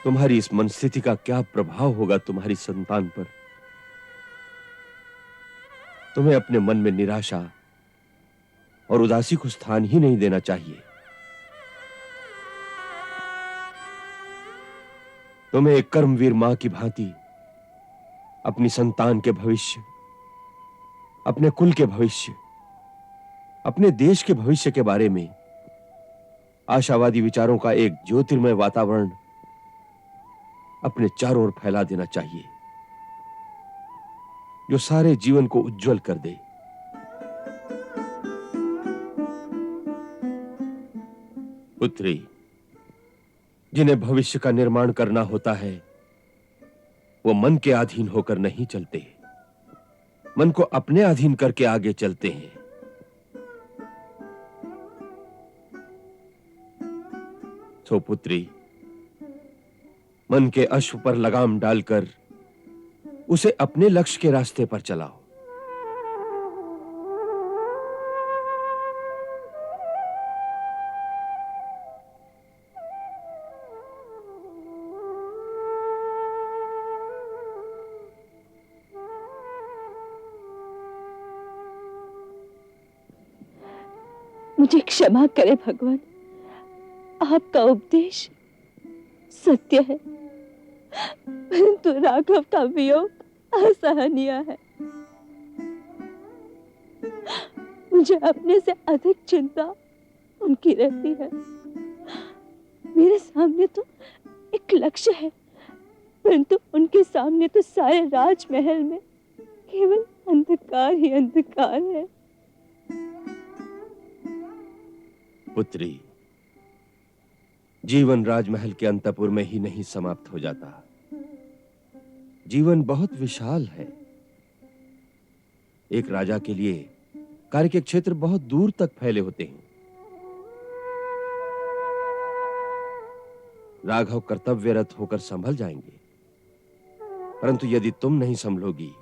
तुम्हारी इस मनस्थिति का क्या प्रभाव होगा तुम्हारी संतान पर। तुम्हें अपने मन में निराशा और उदासी को स्थान ही नहीं देना चाहिए। तुम्हें एक कर्मवीर मां की भांति अपनी संतान के भविष्य, अपने कुल के भविष्य, अपने देश के भविष्य के बारे में आशावादी विचारों का एक ज्योतिर्मय वातावरण अपने चारों ओर फैला देना चाहिए, जो सारे जीवन को उज्जवल कर दे। पुत्री, जिन्हें भविष्य का निर्माण करना होता है वो मन के अधीन होकर नहीं चलते, मन को अपने अधीन करके आगे चलते हैं। तो पुत्री, मन के अश्व पर लगाम डालकर उसे अपने लक्ष्य के रास्ते पर चलाओ। मुझे क्षमा करे भगवान, आपका उपदेश सत्य है, परंतु राघव का वियोग असहनीय है। मुझे अपने से अधिक चिंता उनकी रहती है। मेरे सामने तो एक लक्ष्य है, परंतु उनके सामने तो सारे राजमहल में केवल अंधकार ही अंधकार है। पुत्री, जीवन राजमहल के अंतपुर में ही नहीं समाप्त हो जाता। जीवन बहुत विशाल है। एक राजा के लिए कार्य के क्षेत्र बहुत दूर तक फैले होते हैं। राघव कर्तव्यरत होकर संभल जाएंगे, परंतु यदि तुम नहीं संभलोगी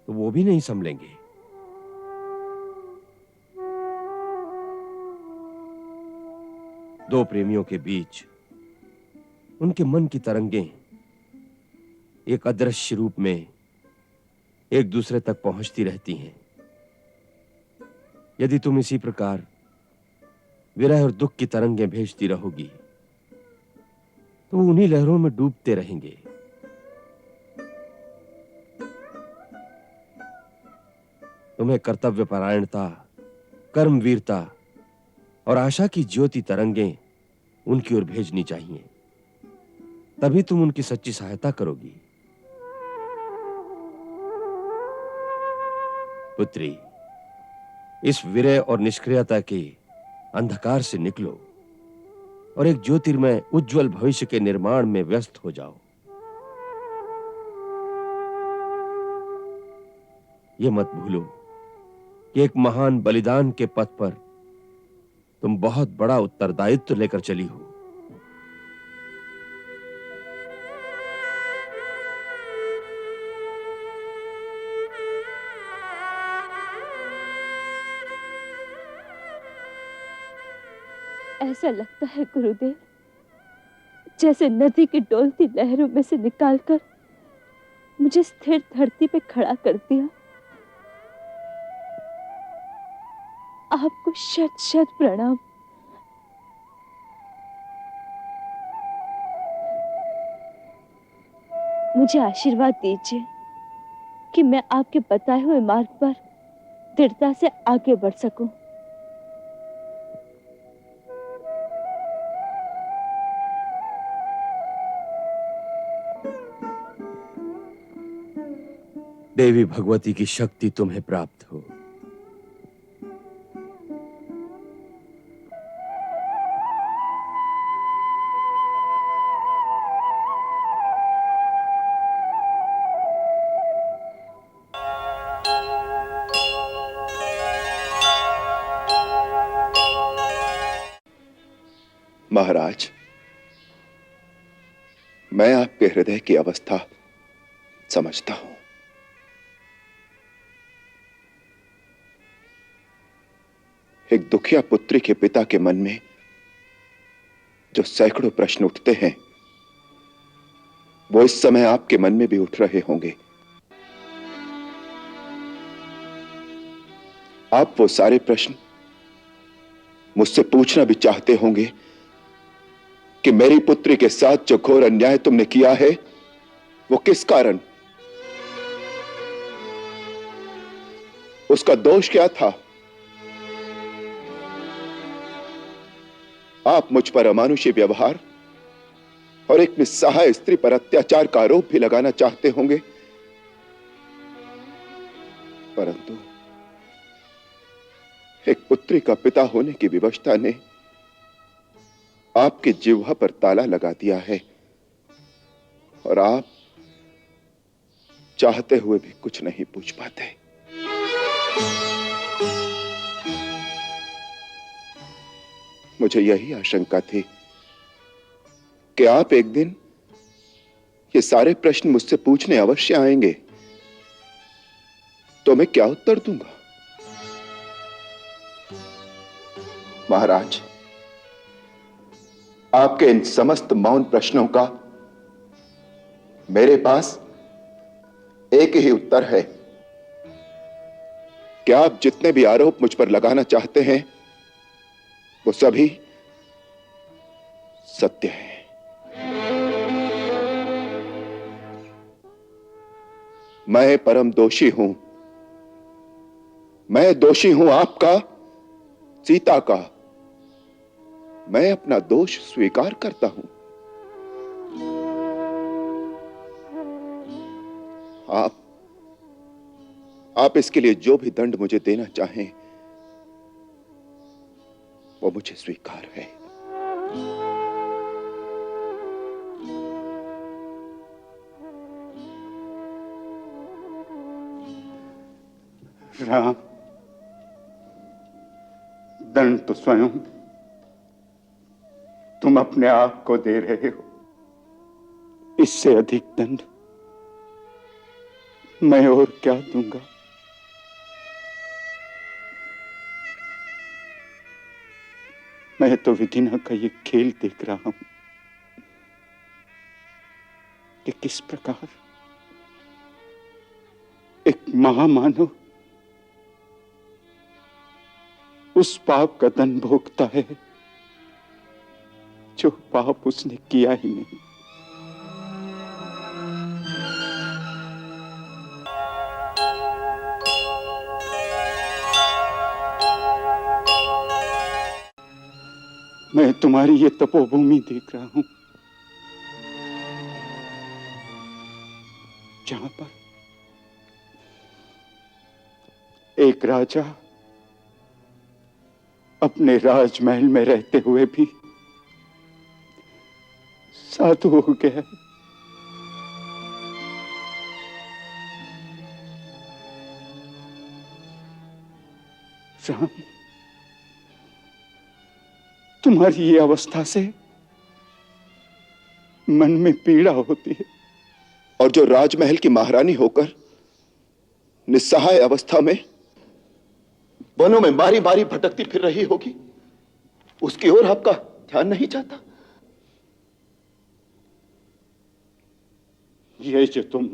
तो वो भी नहीं संभलेंगे। दो प्रेमियों के बीच उनके मन की तरंगें एक अदृश्य रूप में एक दूसरे तक पहुंचती रहती हैं। यदि तुम इसी प्रकार विरह और दुख की तरंगें भेजती रहोगी तो वो उन्हीं लहरों में डूबते रहेंगे। तुम्हें कर्तव्यपरायणता, कर्मवीरता और आशा की ज्योति तरंगें उनकी ओर भेजनी चाहिए, तभी तुम उनकी सच्ची सहायता करोगी। पुत्री, इस विरह और निष्क्रियता के अंधकार से निकलो और एक ज्योतिर्मय उज्जवल भविष्य के निर्माण में व्यस्त हो जाओ। यह मत भूलो कि एक महान बलिदान के पथ पर तुम बहुत बड़ा उत्तरदायित्व लेकर चली हो। ऐसा लगता है गुरुदेव, जैसे नदी की डोलती लहरों में से निकालकर मुझे स्थिर धरती पे खड़ा कर दिया। आपको शत शत प्रणाम। मुझे आशीर्वाद दीजिए कि मैं आपके बताए हुए मार्ग पर दृढ़ता से आगे बढ़ सकूं। देवी भगवती की शक्ति तुम्हें प्राप्त हो। महाराज, मैं आपके हृदय की अवस्था समझता हूं। एक दुखिया पुत्री के पिता के मन में जो सैकड़ों प्रश्न उठते हैं, वो इस समय आपके मन में भी उठ रहे होंगे। आप वो सारे प्रश्न मुझसे पूछना भी चाहते होंगे कि मेरी पुत्री के साथ जो घोर अन्याय तुमने किया है वो किस कारण, उसका दोष क्या था। आप मुझ पर अमानुषी व्यवहार और एक निस्सहाय स्त्री पर अत्याचार का आरोप भी लगाना चाहते होंगे, परंतु एक पुत्री का पिता होने की विवशता ने आपकी जिह्वा पर ताला लगा दिया है और आप चाहते हुए भी कुछ नहीं पूछ पाते। मुझे यही आशंका थी कि आप एक दिन ये सारे प्रश्न मुझसे पूछने अवश्य आएंगे, तो मैं क्या उत्तर दूंगा। महाराज, आपके इन समस्त मौन प्रश्नों का मेरे पास एक ही उत्तर है कि आप जितने भी आरोप मुझ पर लगाना चाहते हैं वो सभी सत्य है। मैं परम दोषी हूं। मैं दोषी हूं आपका, सीता का। मैं अपना दोष स्वीकार करता हूं। आप इसके लिए जो भी दंड मुझे देना चाहें वो मुझे स्वीकार है। राम, दंड तो स्वयं तुम अपने आप को दे रहे हो। इससे अधिक दंड मैं और क्या दूंगा। मैं तो विधिना का ये खेल देख रहा हूं कि किस प्रकार एक महामानव उस पाप का दंड भोगता है जो पाप उसने किया ही नहीं। मैं तुम्हारी ये तपोभूमि देख रहा हूं जहां पर एक राजा अपने राजमहल में रहते हुए भी साधु हो गया। राम, तुम्हारी ये अवस्था से मन में पीड़ा होती है। और जो राजमहल की महारानी होकर निस्सहाय अवस्था में वनों में मारी मारी भटकती फिर रही होगी, उसकी ओर आपका ध्यान नहीं जाता। ये जो तुम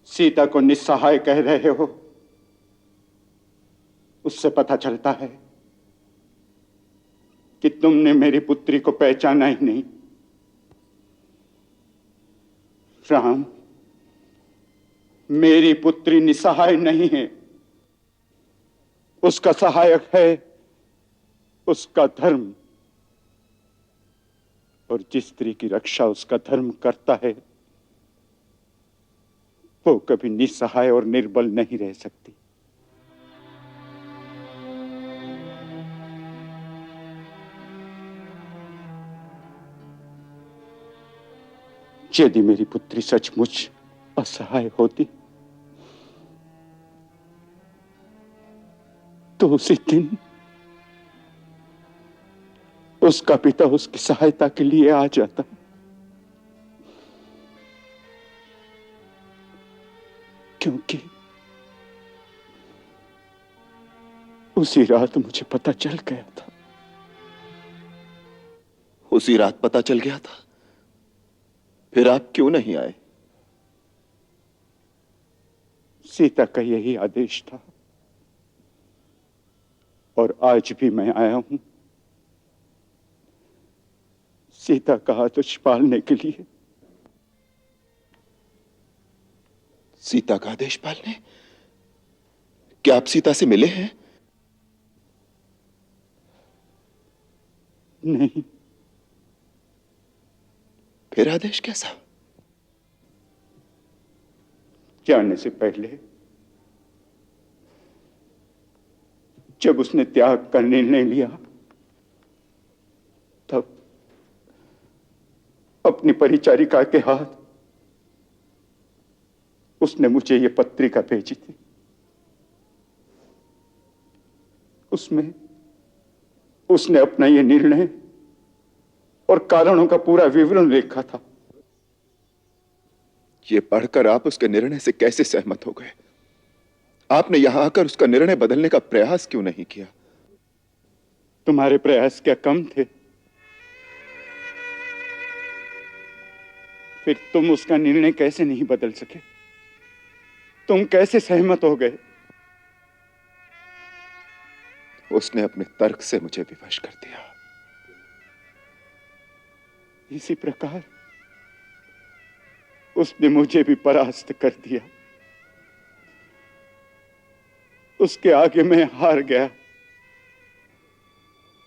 सीता को निस्सहाय कह रहे हो, उससे पता चलता है कि तुमने मेरी पुत्री को पहचाना ही नहीं। राम, मेरी पुत्री निस्सहाय नहीं है। उसका सहायक है उसका धर्म, और जिस स्त्री की रक्षा उसका धर्म करता है वो कभी निस्सहाय और निर्बल नहीं रह सकती। यदि मेरी पुत्री सचमुच असहाय होती तो उसी दिन उसका पिता उसकी सहायता के लिए आ जाता। क्योंकि उसी रात मुझे पता चल गया था। उसी रात पता चल गया था? फिर आप क्यों नहीं आए? सीता का यही आदेश था और आज भी मैं आया हूं सीता का आदेश पालने के लिए। सीता का आदेश पालने? क्या आप सीता से मिले हैं? नहीं। फिर आदेश कैसा? जाने से पहले जब उसने त्याग का निर्णय लिया तब अपनी परिचारिका के हाथ उसने मुझे ये पत्रिका भेजी थी। उसमें उसने अपना ये निर्णय और कारणों का पूरा विवरण लिखा था। ये पढ़कर आप उसके निर्णय से कैसे सहमत हो गए? आपने यहां आकर उसका निर्णय बदलने का प्रयास क्यों नहीं किया? तुम्हारे प्रयास क्या कम थे? फिर तुम उसका निर्णय कैसे नहीं बदल सके? तुम कैसे सहमत हो गए? उसने अपने तर्क से मुझे विवश कर दिया। इसी प्रकार उसने मुझे भी परास्त कर दिया। उसके आगे मैं हार गया,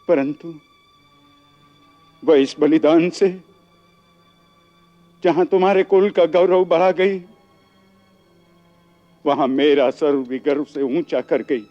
परंतु वह इस बलिदान से जहां तुम्हारे कुल का गौरव बढ़ा गई, वहां मेरा सर्व भी गर्व से ऊंचा कर गई।